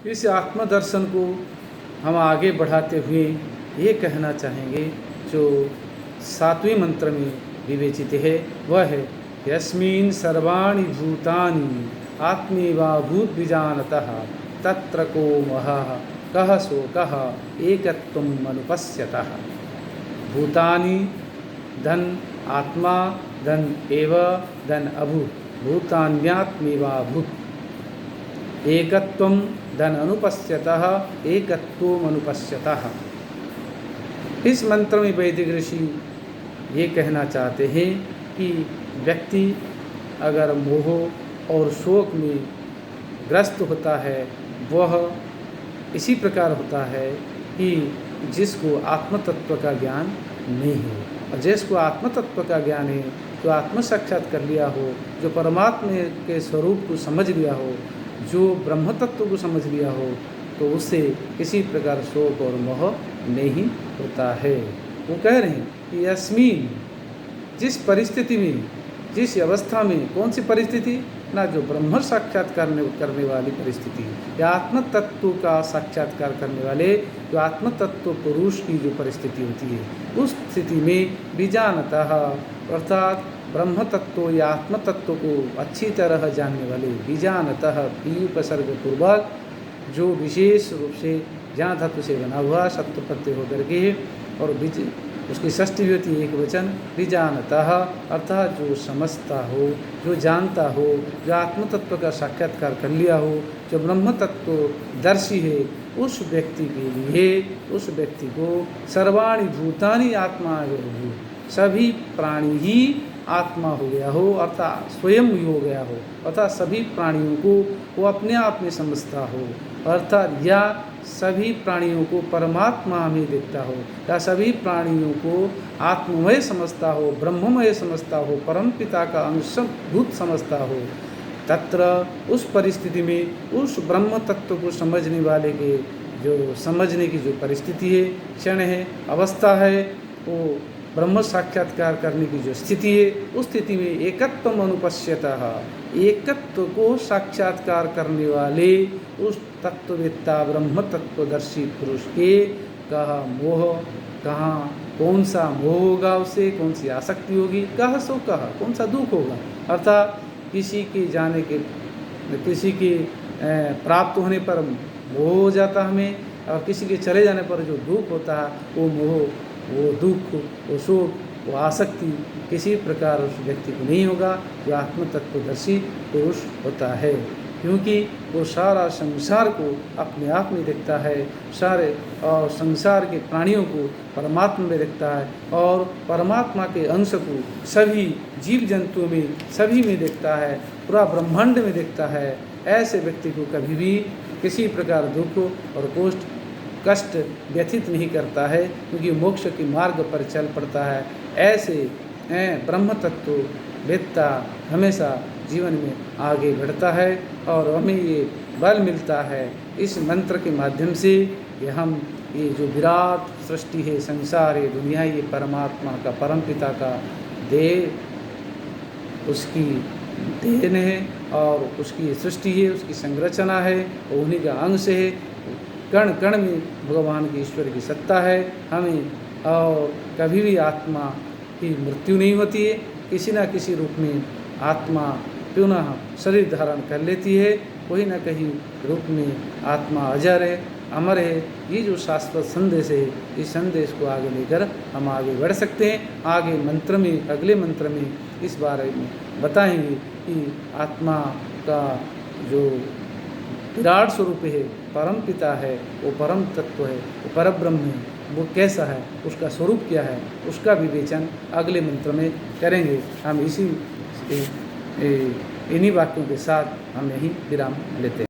इस आत्मदर्शन को हम आगे बढ़ाते हुए ये कहना चाहेंगे, जो 7वें मंत्र में विवेचित है वह है यस्मिन् सर्वाणि भूतानि आत्मैवाभूत विजानतः तत्र को महः कः शोकः एकत्वम् अनुपश्यतः। भूतानि धन आत्मा धन एव धन अभूत भूतान्यात्मैवाभूत एकत्वम धन अनुपश्यतः एकत्वम अनुपश्यतः। इस मंत्र में वैदिक ऋषि ये कहना चाहते हैं कि व्यक्ति अगर मोह और शोक में ग्रस्त होता है वह इसी प्रकार होता है कि जिसको आत्मतत्व का ज्ञान नहीं है, और जिसको आत्मतत्व का ज्ञान है, जो आत्म साक्षात कर लिया हो, जो परमात्मा के स्वरूप को समझ लिया हो, जो ब्रह्म तत्व को समझ लिया हो, तो उससे किसी प्रकार शोक और मोह नहीं होता है। वो कह रहे हैं कि यस्मीन, जिस परिस्थिति में, जिस अवस्था में, कौन सी परिस्थिति ना, जो ब्रह्म साक्षात्कार करने वाली परिस्थिति या आत्म तत्व का साक्षात्कार करने वाले, जो आत्म तत्व पुरुष की जो परिस्थिति होती है, उस स्थिति में बीजानतः अर्थात ब्रह्म तत्व या आत्म तत्व को अच्छी तरह जानने वाले, बीजानतः पी उपसर्ग पूर्वक, जो विशेष रूप से जहाँ धातु से बना हुआ सत्व प्रत्यय होकर के, और बीज उसकी षष्ठी भी होती है एक वचन, बीजानतः अर्थात जो समझता हो, जो जानता हो, जो आत्म तत्व का साक्षात्कार कर लिया हो, जो ब्रह्म तत्व दर्शी है, उस व्यक्ति के लिए, उस व्यक्ति को सर्वाणि भूतानि आत्मा हो, सभी प्राणी ही आत्मा हो गया हो, अर्थात स्वयं ही हो गया हो, अर्थात सभी प्राणियों को वो अपने आप में समझता हो, अर्थात या सभी प्राणियों को परमात्मा में देखता हो, या सभी प्राणियों को आत्ममय समझता हो, ब्रह्ममय समझता हो, परम पिता का अंशभूत समझता हो, तत्र उस परिस्थिति में उस ब्रह्म तत्व को समझने वाले के जो समझने की जो परिस्थिति है, क्षण है, अवस्था है, वो ब्रह्म साक्षात्कार करने की जो स्थिति है, उस स्थिति में एकत्वम अनुपश्यतः, एकत्व को साक्षात्कार करने वाले उस तत्ववेत्ता ब्रह्म तत्वदर्शी पुरुष के कहा मोह, कहाँ कौन सा मोह होगा, उसे कौन सी आसक्ति होगी, कह सो कह कौन सा दुख होगा, अर्थात किसी के जाने के, किसी के प्राप्त होने पर मोह हो जाता हमें, और किसी के चले जाने पर जो दुख होता है वो मोह, वो दुख, वो शोक, वो आसक्ति किसी प्रकार उस व्यक्ति को नहीं होगा जो आत्म तत्वदर्शी पुरुष होता है, क्योंकि वो सारा संसार को अपने आप में देखता है, सारे और संसार के प्राणियों को परमात्मा में देखता है, और परमात्मा के अंश को सभी जीव जंतुओं में, सभी में देखता है, पूरा ब्रह्मांड में देखता है। ऐसे व्यक्ति को कभी भी किसी प्रकार दुख और कष्ट व्यथित नहीं करता है, क्योंकि मोक्ष के मार्ग पर चल पड़ता है। ऐसे ब्रह्म तत्व वेत्ता हमेशा जीवन में आगे बढ़ता है, और हमें ये बल मिलता है इस मंत्र के माध्यम से कि हम ये जो विराट सृष्टि है, संसार है, दुनिया, ये परमात्मा का, परम पिता का उसकी देन है, और उसकी सृष्टि है, उसकी संरचना है, और उन्हीं का अंश है। कण कण में भगवान की, ईश्वर की सत्ता है। हमें और कभी भी आत्मा की मृत्यु नहीं होती है, किसी न किसी रूप में आत्मा पुनः शरीर धारण कर लेती है, कोई न कहीं रूप में आत्मा अजर है, अमर है। ये जो शाश्वत संदेश है, इस संदेश को आगे लेकर हम आगे बढ़ सकते हैं। आगे मंत्र में, अगले मंत्र में इस बारे में बताएंगे कि आत्मा का जो विराट स्वरूप है, परम पिता है, वो परम तत्व है, वो परब्रह्म है, वो कैसा है, उसका स्वरूप क्या है, उसका विवेचन अगले मंत्र में करेंगे। हम इन्हीं वाक्यों के साथ हम यहीं विराम लेते हैं।